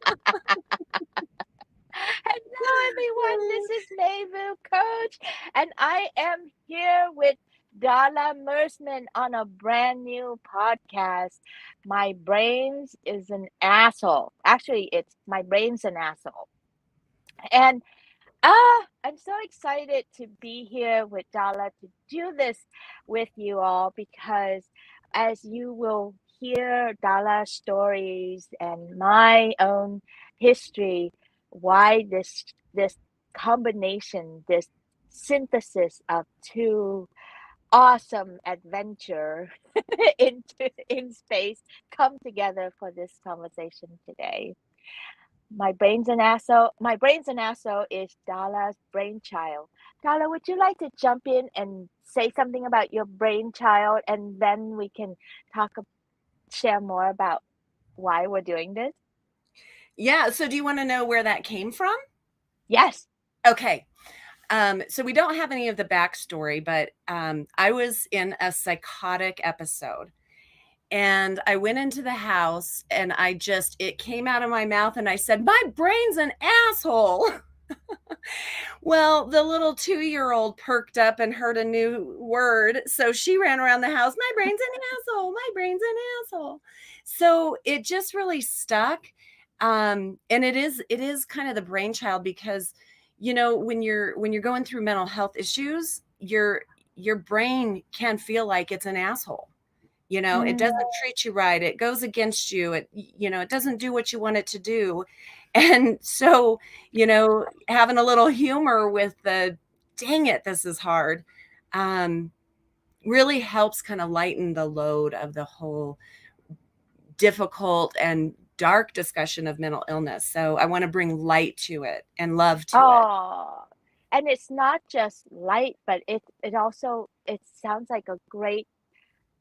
Hello, everyone. This is Mai Vu, Coach, and I am here with Darla Mersman on a brand new podcast. My brains is an asshole. Actually, it's my brain's an asshole. And I'm so excited to be here with Darla to do this with you all because as you will hear Darla's stories and my own history, why this combination, this synthesis of two awesome adventure in space come together for this conversation today. My brain's an asshole is Dala's brainchild. Dala, would you like to jump in and say something about your brainchild, and then we can talk, share more about why we're doing this? Yeah. So do you want to know where that came from? Yes. Okay. So we don't have any of the backstory, but I was in a psychotic episode and I went into the house and it came out of my mouth and I said, my brain's an asshole. Well, the little 2-year-old perked up and heard a new word. So she ran around the house. My brain's an asshole. My brain's an asshole. So it just really stuck. And it is kind of the brainchild because, when you're going through mental health issues, your brain can feel like it's an asshole. It Mm. doesn't treat you right. It goes against you. It doesn't do what you want it to do. And so, having a little humor with the dang it, this is hard, um, really helps kind of lighten the load of the whole difficult and dark discussion of mental illness. So I want to bring light to it and love to it. Oh, and it's not just light, but it also it sounds like a great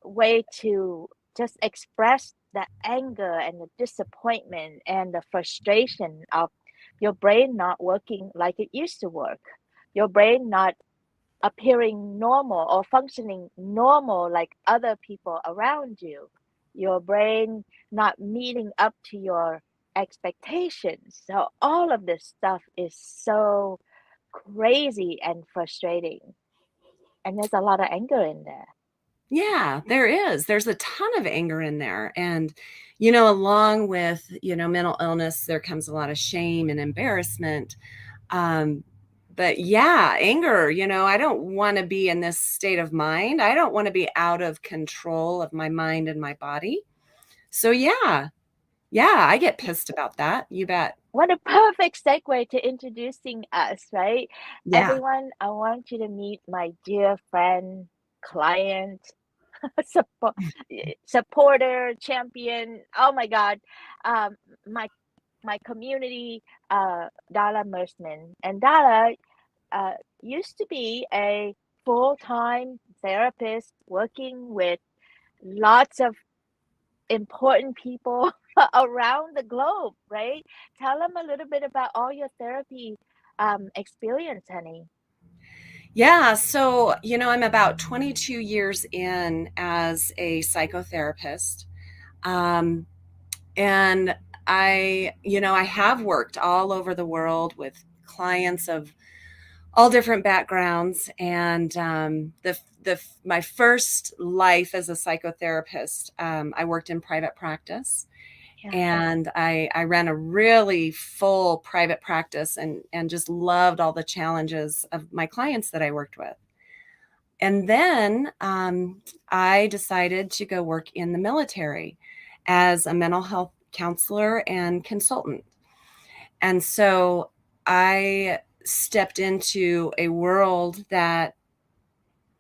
way to just express the anger and the disappointment and the frustration of your brain not working like it used to work, your brain not appearing normal or functioning normal like other people around you, your brain not meeting up to your expectations. So all of this stuff is so crazy and frustrating, and there's a lot of anger in there. Yeah, there is. There's a ton of anger in there. And, along with, mental illness, there comes a lot of shame and embarrassment. Um, but yeah, anger, I don't want to be in this state of mind. I don't want to be out of control of my mind and my body. So yeah, I get pissed about that. You bet. What a perfect segue to introducing us, right? Yeah. Everyone, I want you to meet my dear friend, client, support, supporter, champion. Oh my God, um, my my community, Darla Mersman, and Darla uh, used to be a full-time therapist working with lots of important people around the globe, right? Tell them a little bit about all your therapy experience, honey. Yeah. So, I'm about 22 years in as a psychotherapist. Um, and I have worked all over the world with clients of all different backgrounds. And my first life as a psychotherapist, I worked in private practice. Yeah. And I ran a really full private practice and just loved all the challenges of my clients that I worked with. And then I decided to go work in the military as a mental health counselor and consultant. And so I stepped into a world that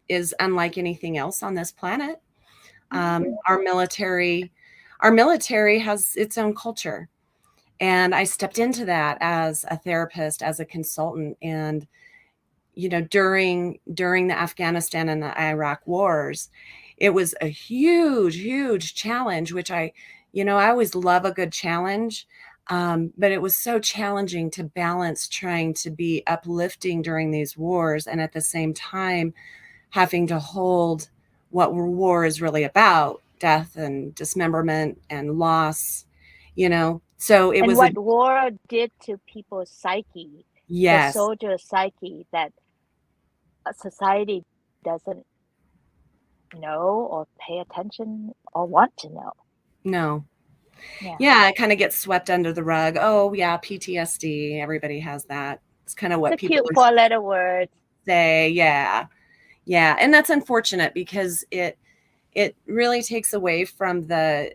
is unlike anything else on this planet. Um, Mm. our military, our military has its own culture, and I stepped into that as a therapist, as a consultant, and during the Afghanistan and the Iraq wars, it was a huge challenge, which I always love a good challenge. But it was so challenging to balance trying to be uplifting during these wars and at the same time having to hold what war is really about, death and dismemberment and loss. So it And was a what war did to people's psyche, the yes, soldier psyche, that a society doesn't know or pay attention or want to know. no. Yeah. Yeah, it kind of gets swept under the rug. Oh, yeah, PTSD. Everybody has that. It's kind of It's what a people cute four-letter word. say. Yeah. Yeah, and that's unfortunate because it really takes away from the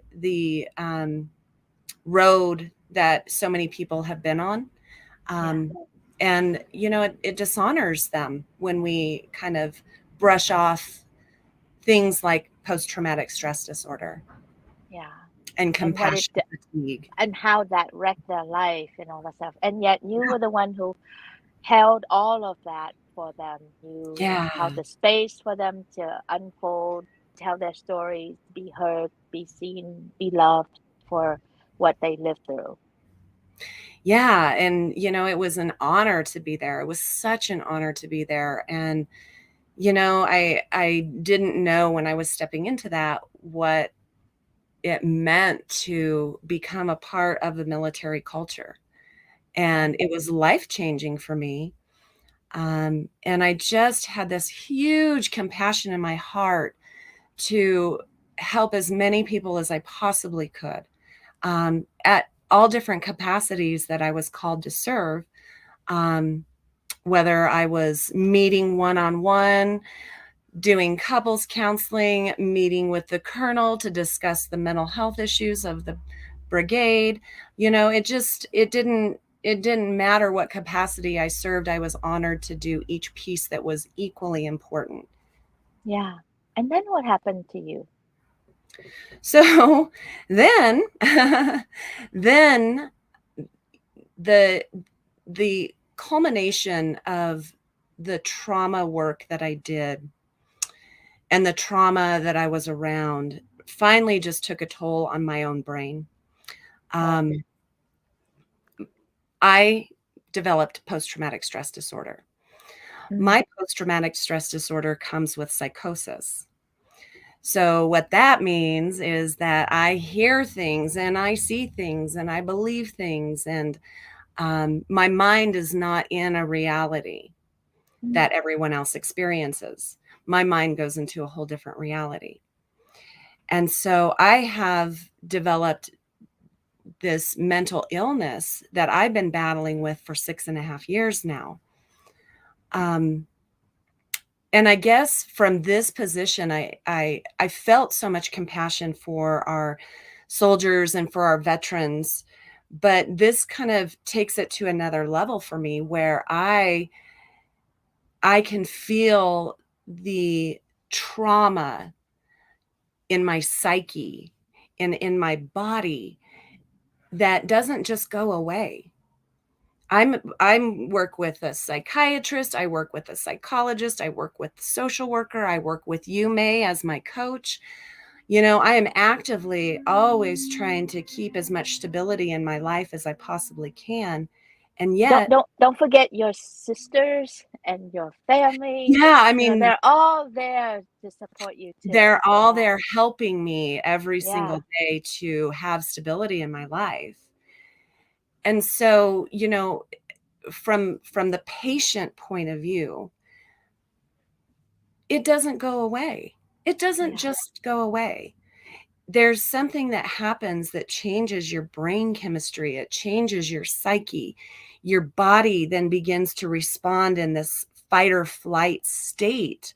road that so many people have been on. Yeah. Um, and it dishonors them when we kind of brush off things like post-traumatic stress disorder Yeah. and And what it compassion fatigue. and how that wrecked their life and all that stuff. And yet you were the one who held all of that for them. You Yeah. held the space for them to unfold, tell their stories, be heard, be seen, be loved for what they lived through. Yeah, and it was an honor to be there. It was such an honor to be there. And I didn't know when I was stepping into that what it meant to become a part of the military culture. Yeah. And it was life-changing for me. And I just had this huge compassion in my heart to help as many people as I possibly could, at all different capacities that I was called to serve. Um, whether I was meeting one on one, doing couples counseling, meeting with the colonel to discuss the mental health issues of the brigade. It didn't matter what capacity I served. I was honored to do each piece that was equally important. Yeah. And then what happened to you? So then then the the culmination of the trauma work that I did and the trauma that I was around finally just took a toll on my own brain. Oh. Um, I developed post traumatic stress disorder. Mm. My post traumatic stress disorder comes with psychosis. So, what that means is that I hear things and I see things and I believe things, and my mind is not in a reality Mm. that everyone else experiences. My mind goes into a whole different reality. And so I have developed this mental illness that I've been battling with for 6.5 years now. Um, and I guess from this position, I felt so much compassion for our soldiers and for our veterans, but this kind of takes it to another level for me where I can feel the trauma in my psyche and in my body that doesn't just go away. I'm work with a psychiatrist, I work with a psychologist, I work with a social worker, I work with you, May, as my coach. I am actively always trying to keep as much stability in my life as I possibly can. And Don't yet, don't don't forget your sisters and your family. yeah, I You know, mean, they're all there to support you too. they're all Yeah. there helping me every Yeah. single day to have stability in my life. And so, from the patient point of view, it doesn't go away. It doesn't Yeah. just go away. There's something that happens that changes your brain chemistry, it changes your psyche. Your body then begins to respond in this fight or flight state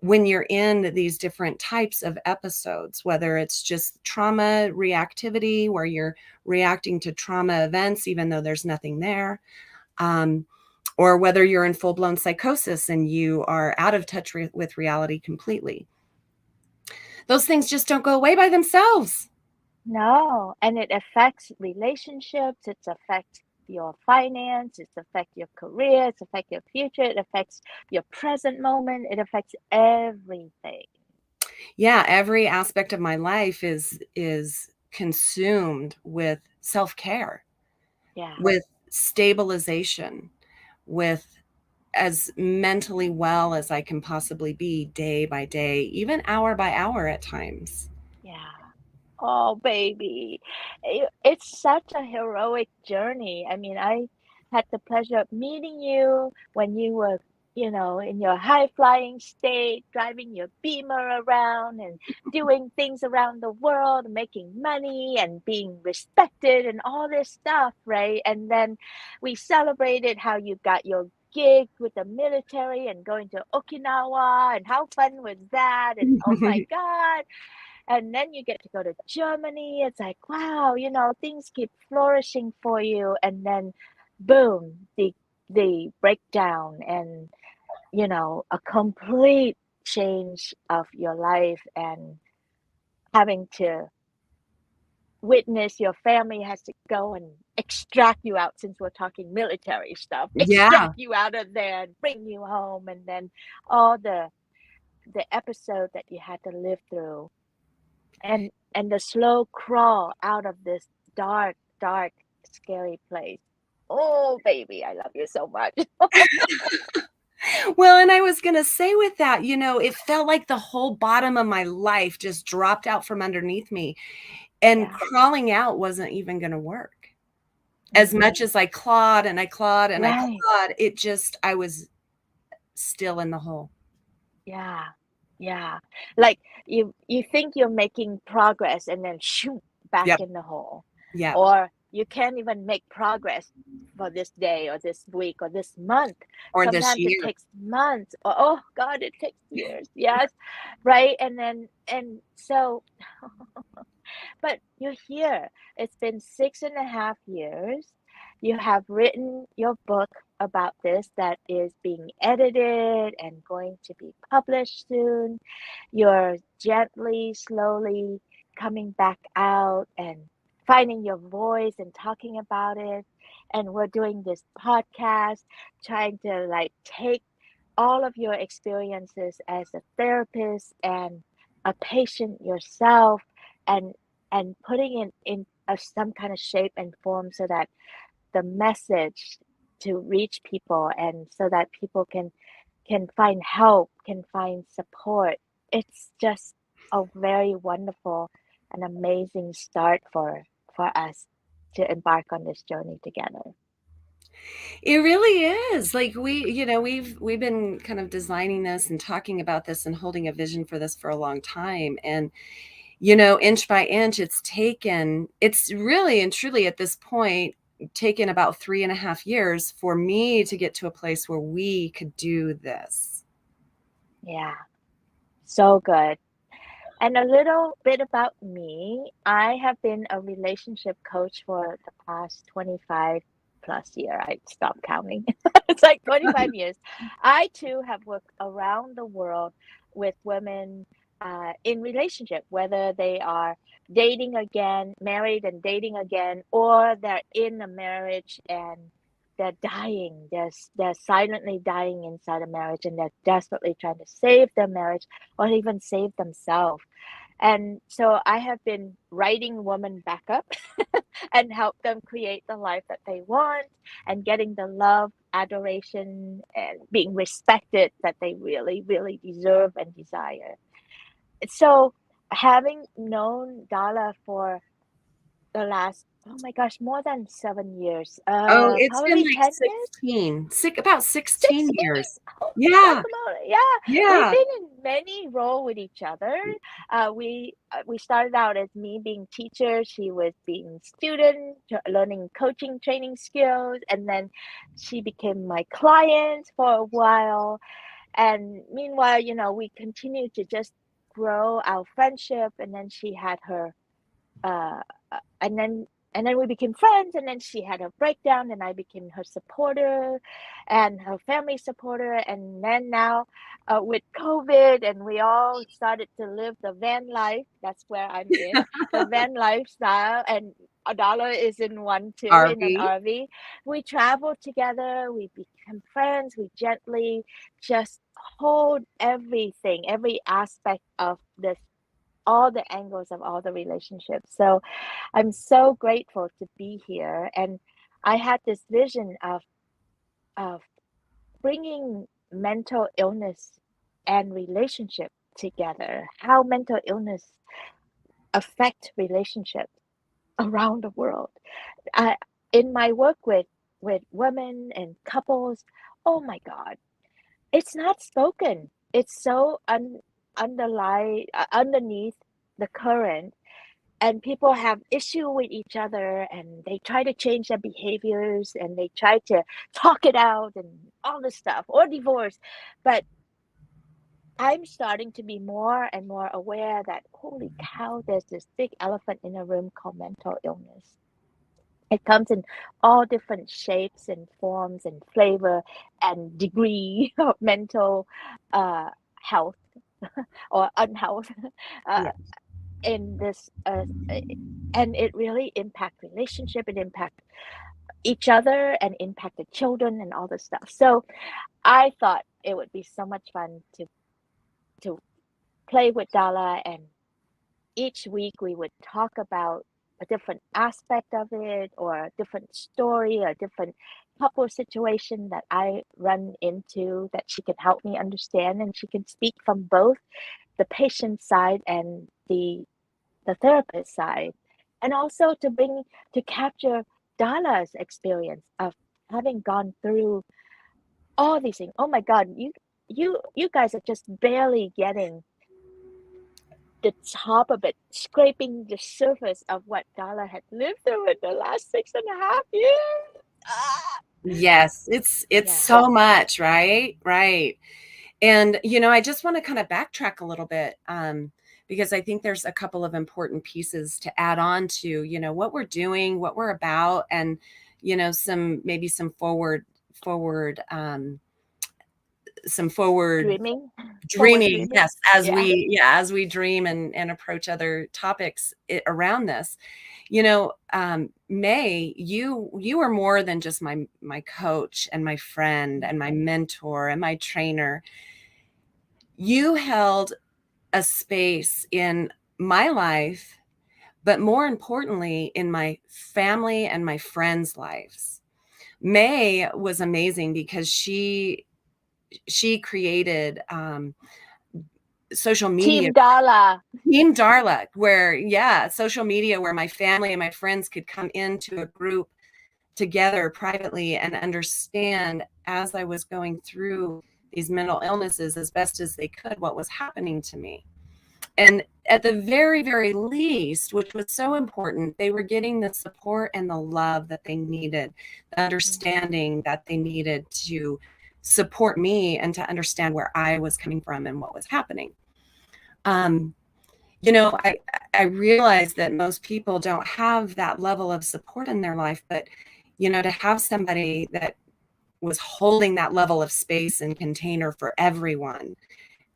when you're in these different types of episodes, whether it's just trauma reactivity, where you're reacting to trauma events even though there's nothing there, um, or whether you're in full blown psychosis and you are out of touch with reality completely. Those things just don't go away by themselves. No, and it affects relationships, it affects your finance, it affects your career, it affects your future, it affects your present moment, it affects everything. Yeah, every aspect of my life is consumed with self-care, Yeah. with stabilization, with as mentally well as I can possibly be day by day, even hour by hour at times. Yeah. Oh, baby. It's such a heroic journey. I mean, I had the pleasure of meeting you when you were, in your high flying state, driving your Beamer around and doing things around the world, making money and being respected and all this stuff, right? And then we celebrated how you got your gig with the military and going to Okinawa, and how fun was that? And oh my God, and then you get to go to Germany. It's like, wow, things keep flourishing for you, and then boom, the breakdown, and a complete change of your life, and having to witness your family has to go and extract you out, since we're talking military stuff, Yeah. extract you out of there and bring you home, and then all the episode that you had to live through, and the slow crawl out of this dark, dark, scary place. Oh, baby, I love you so much. Well, and I was going to say with that, it felt like the whole bottom of my life just dropped out from underneath me, and Yeah. crawling out wasn't even going to work. As Mm-hmm. much as I clawed and I clawed and I Right. clawed, I was still in the hole. Yeah. Yeah. Like you think you're making progress, and then shoot, back Yep. in the hole. Yep. Or you can't even make progress for this day or this week or this month. Or this Sometimes it year. takes months, or oh God, it takes years. Yes. Right. And so, but you're here. It's been 6.5 years. You have written your book about this that is being edited and going to be published soon. You're gently, slowly coming back out and finding your voice and talking about it. And we're doing this podcast, trying to like take all of your experiences as a therapist and a patient yourself, and putting it in some kind of shape and form, so that the message to reach people, and so that people can find help, can find support. It's just a very wonderful and amazing start for us to embark on this journey together. It really is. Like we've been kind of designing this and talking about this and holding a vision for this for a long time. And inch by inch, it's really and truly at this point taken about 3.5 years for me to get to a place where we could do this. Yeah, so good. And a little bit about me, I have been a relationship coach for the past 25 plus year. I stopped counting. It's like 25 years. I too have worked around the world with women in relationship, whether they are dating again, married and dating again, or they're in a marriage and they're dying. They're silently dying inside a marriage, and they're desperately trying to save their marriage or even save themselves. And so I have been writing women back up and help them create the life that they want, and getting the love, adoration, and being respected that they really, really deserve and desire. So, having known Darla for the last, oh my gosh, more than 7 years, Oh, it's been probably like 10 years. about 16 16? years. Oh, Yeah. guacamole. Yeah, we've Yeah. been in many roles with each other. We started out as me being teacher, she was being student, learning coaching, training skills, and then she became my client for a while. And meanwhile, we continued to just grow our friendship, and then she had her uh, and then we became friends, and then she had a breakdown, and I became her supporter and her family supporter. And then now, with COVID, and we all started to live the van life. That's where I'm in the van lifestyle, and Adala is in one too, in an RV. RV. We travel together, we become friends, we gently just hold everything, every aspect of this, all the angles of all the relationships. So I'm so grateful to be here. And I had this vision of bringing mental illness and relationship together. How mental illness affect relationships around the world. I, in my work with women and couples, oh my God, it's not spoken. It's so underneath the current, and people have issue with each other, and they try to change their behaviors, and they try to talk it out and all this stuff, or divorce. But I'm starting to be more and more aware that holy cow, there's this big elephant in the room called mental illness. It comes in all different shapes and forms and flavor and degree of mental uh, health or unhealth uh, Yeah. in this, and it really impact relationship. It impact each other and impact the children and all this stuff. So I thought it would be so much fun to play with Dala, and each week we would talk about a different aspect of it, or a different story, or a different couple situation that I run into that she can help me understand, and she can speak from both the patient side and the therapist side, and also to capture Dala's experience of having gone through all these things. Oh my God, you guys are just barely getting the top of it, scraping the surface of what Darla had lived through in the last 6.5 years. Ah! Yes, it's Yeah. so much, right? Right. And, I just want to kind of backtrack a little bit, because I think there's a couple of important pieces to add on to, what we're doing, what we're about, and, maybe forward, some forward Dreaming, forward dreaming. dreaming. Yes, as Yeah. we dream and approach other topics around this. May, you are more than just my coach and my friend and my mentor and my trainer. You held a space in my life, but more importantly, in my family and my friends' lives. May was amazing because she created social media, Team Darla. Team Darla, where, yeah, social media, where my family and my friends could come into a group together privately and understand, as I was going through these mental illnesses as best as they could, what was happening to me. And at the very, very least, which was so important, they were getting the support and the love that they needed, the understanding that they needed to support me and to understand where I was coming from and what was happening. Um, I realize that most people don't have that level of support in their life, but, to have somebody that was holding that level of space and container for everyone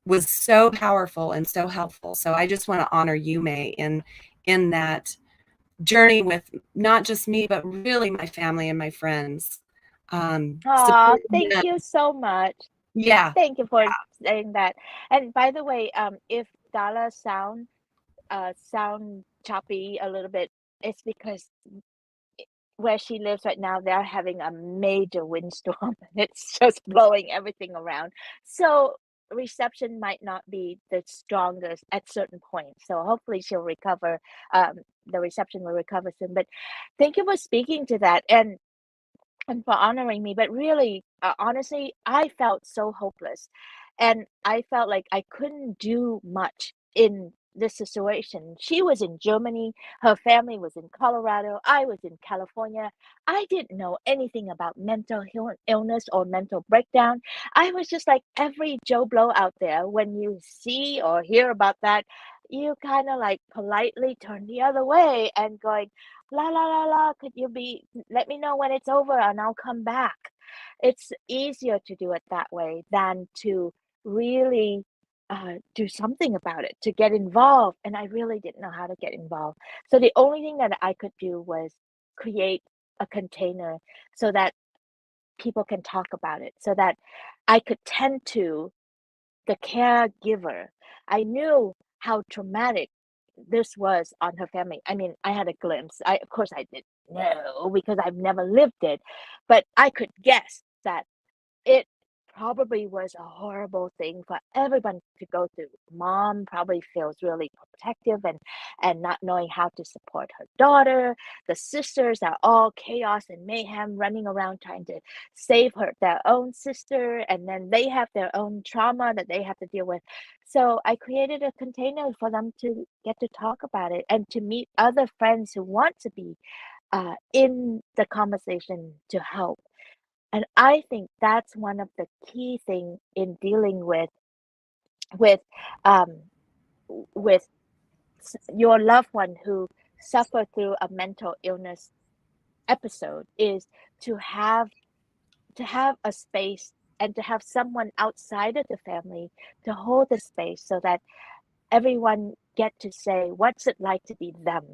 was so powerful and so helpful. So I just want to honor you, May, in that journey with not just me, but really my family and my friends. Aw, Supporting thank them. you so much. Yeah. Thank you for saying that. And by the way, if Darla sound choppy a little bit, it's because where she lives right now, they're having a major windstorm and it's just blowing everything around. So reception might not be the strongest at certain points. So hopefully she'll recover. Um, the reception will recover soon. But thank you for speaking to that and for honoring me. But really, honestly, I felt so hopeless, and I felt like I couldn't do much in this situation. She was in Germany, her family was in Colorado, I was in California. I didn't know anything about mental illness or mental breakdown. I was just like every Joe Blow out there. When you see or hear about that, you kind of like politely turn the other way and going, la la la la, could you be let me know when it's over and I'll come back. It's easier to do it that way than to really do something about it, to get involved. And I really didn't know how to get involved. So the only thing that I could do was create a container so that people can talk about it, so that I could tend to the caregiver. I knew how traumatic this was on her family. I mean, I had a glimpse. Of course, I didn't know because I've never lived it, but I could guess that it probably was a horrible thing for everyone to go through. Mom probably feels really protective and not knowing how to support her daughter. The sisters are all chaos and mayhem, running around trying to save her their own sister, and then they have their own trauma that they have to deal with. So I created a container for them to get to talk about it and to meet other friends who want to be in the conversation to help. And I think that's one of the key thing in dealing with um with your loved one who suffered through a mental illness episode is to have to have a space and to have someone outside of the family to hold the space so that everyone get to say what's it like to be them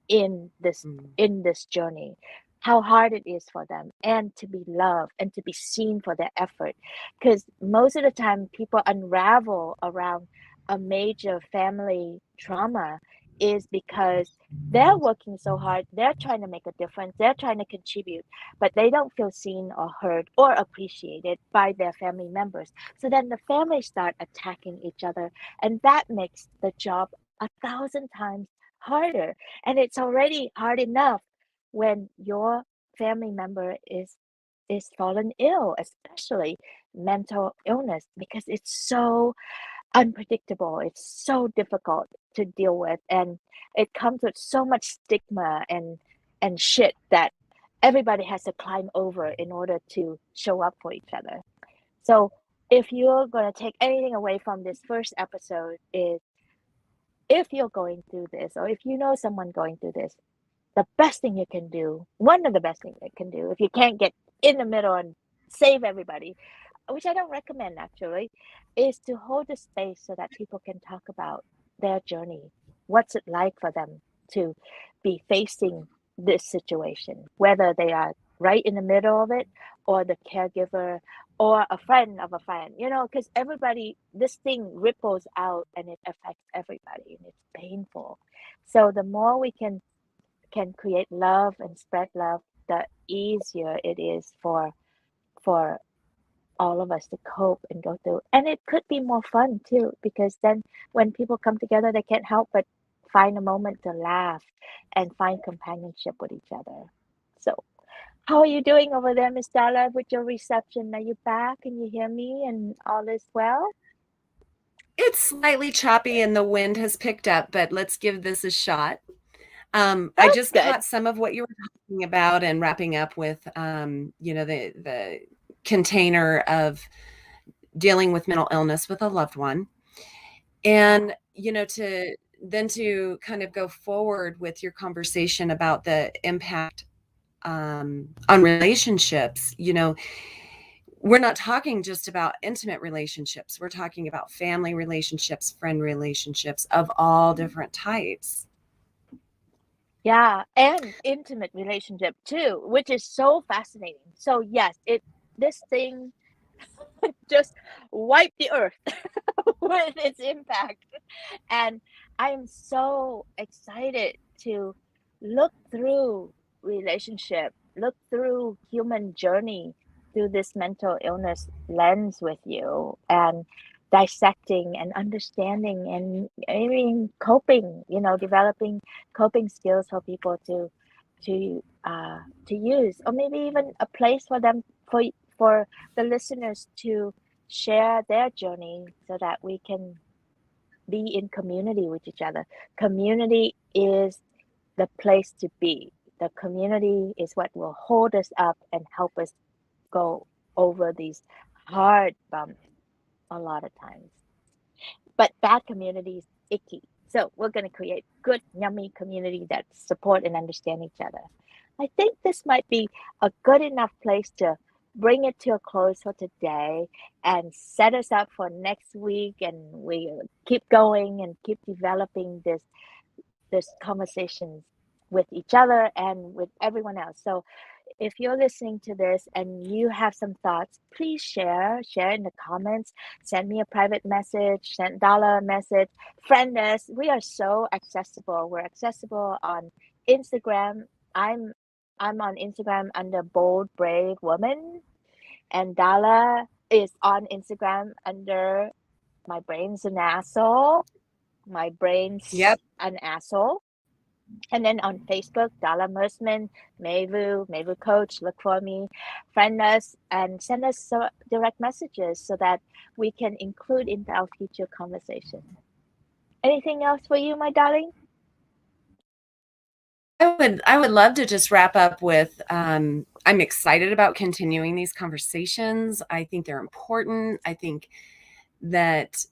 in this Mm. in this journey, how hard it is for them, and to be loved and to be seen for their effort, because most of the time people unravel around a major family trauma is because they're working so hard, they're trying to make a difference, they're trying to contribute, but they don't feel seen or heard or appreciated by their family members. So then the families start attacking each other, and that makes the job 1,000 times harder. And it's already hard enough when your family member is fallen ill, especially mental illness, because it's so unpredictable. It's so difficult to deal with, and it comes with so much stigma and shit that everybody has to climb over in order to show up for each other. So if you're going to take anything away from this first episode is, if you're going through this or if you know someone going through this, the best thing you can do, one of the best things you can do, if you can't get in the middle and save everybody, which I don't recommend actually, is to hold the space so that people can talk about their journey. What's it like for them to be facing this situation, whether they are right in the middle of it or the caregiver or a friend of a friend, because everybody, this thing ripples out and it affects everybody and it's painful. So the more we can create love and spread love, the easier it is for all of us to cope and go through. And it could be more fun too, because then when people come together, they can't help but find a moment to laugh and find companionship with each other. So, how are you doing over there, Miss Darla, with your reception? Are you back? Can you hear me and all is well? It's slightly choppy and the wind has picked up, but let's give this a shot. I That's just good. caught some of what you were talking about and wrapping up with, the container of dealing with mental illness with a loved one. Yeah. And, to kind of go forward with your conversation about the impact on relationships, we're not talking just about intimate relationships. We're talking about family relationships, friend relationships of all different types. Yeah, and intimate relationship too, which is so fascinating. So yes, it this thing just wiped the earth with its impact. And I am so excited to look through relationship, look through human journey through this mental illness lens with you and dissecting and understanding and even coping, developing coping skills for people to use, or maybe even a place for them for the listeners to share their journey so that we can be in community with each other. Community is the place to be. The community is what will hold us up and help us go over these hard bumps a lot of times. But bad community is icky. So we're going to create good, yummy community that support and understand each other. I think this might be a good enough place to bring it to a close for today and set us up for next week. And we keep going and keep developing this conversations with each other and with everyone else. So if you're listening to this and you have some thoughts, please share in the comments, send me a private message, send Dala a message, friend us. We are so accessible. We're accessible on Instagram. I'm I'm on Instagram under Bold Brave Woman, and Dala. is on Instagram under My Brain's an Asshole. My Brain's Yep. an Asshole. And then on Facebook, Darla Mersman, Mai Vu Coach, look for me, friend us, and send us direct messages so that we can include into our future conversation. Anything else for you, my darling? I would love to just wrap up with I'm excited about continuing these conversations. I think they're important. I think that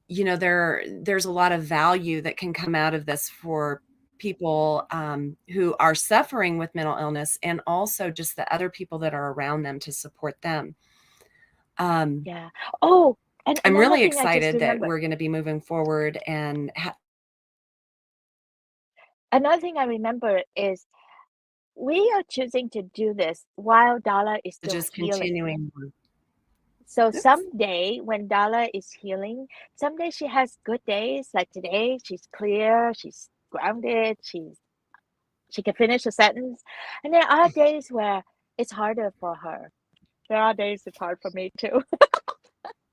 there's a lot of value that can come out of this for people who are suffering with mental illness, and also just the other people that are around them to support them. Yeah. Oh, and I'm another really thing I just excited that remembered. we're going to be moving forward and Another thing I remember is we are choosing to do this while Darla is still just healing. continuing. So Oops. someday when Darla is healing, someday she has good days. Like today, she's clear, she's grounded, she can finish a sentence. And there are days where it's harder for her. There are days it's hard for me too.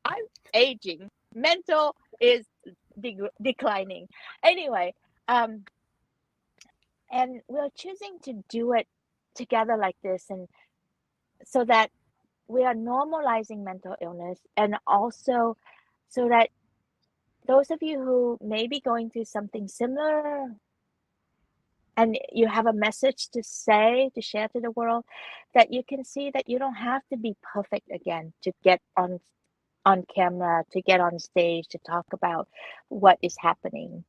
I'm aging. Mental is declining. Anyway, um, and we're choosing to do it together like this, and so that we are normalizing mental illness, and also so that those of you who may be going through something similar and you have a message to say, to share to the world, that you can see that you don't have to be perfect again to get on camera, to get on stage, to talk about what is happening.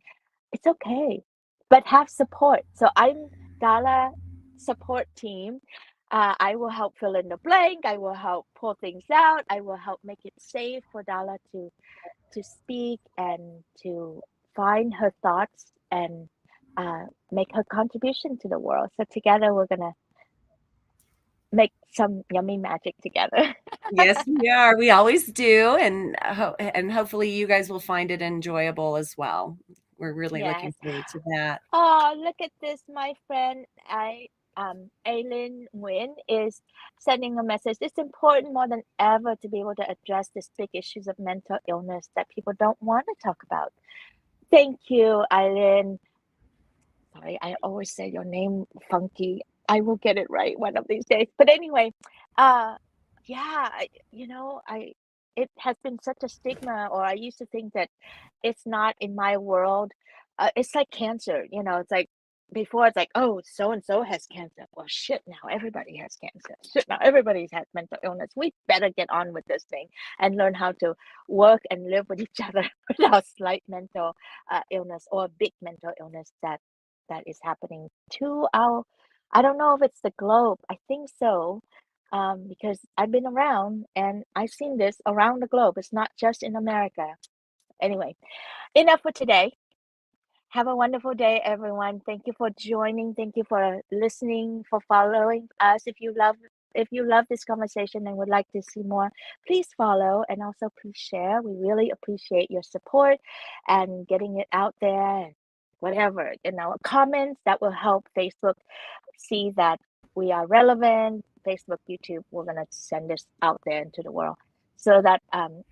It's okay, but have support. So I'm Darla support team. I will help fill in the blank. I will help pull things out. I will help make it safe for Darla to speak and to find her thoughts and make her contribution to the world. So together we're gonna make some yummy magic together. Yes, we are. We always do, and hopefully you guys will find it enjoyable as well. We're really looking Yes. forward to that. Oh, look at this, my friend. Aileen Nguyen is sending a message. It's important more than ever to be able to address these big issues of mental illness that people don't want to talk about. Thank you, Eileen. Sorry, I always say your name funky. I will get it right one of these days. But anyway, uh, yeah, I it has been such a stigma, or I used to think that it's not in my world. It's like cancer, it's like before it's like, oh, so and so has cancer. Well, shit, now everybody has cancer. Shit, now everybody's has mental illness. We better get on with this thing and learn how to work and live with each other without slight mental illness or big mental illness that is happening to our. I don't know if it's the globe. I think so, because I've been around and I've seen this around the globe. It's not just in America. Anyway, enough for today. Have a wonderful day, everyone. Thank you for joining. Thank you for listening, for following us. If you love this conversation and would like to see more, please follow and also please share. We really appreciate your support and getting it out there and whatever, comments that will help Facebook see that we are relevant. Facebook, YouTube, we're gonna send this out there into the world so that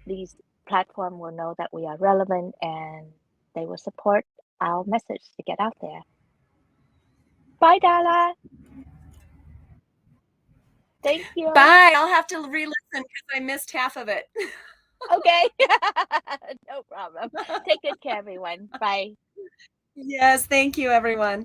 these platform will know that we are relevant and they will support our message to get out there. Bye, Darla. Thank you. Bye. I'll have to re-listen because I missed half of it. Okay. No problem. Take good care, everyone. Bye. Yes, thank you, everyone.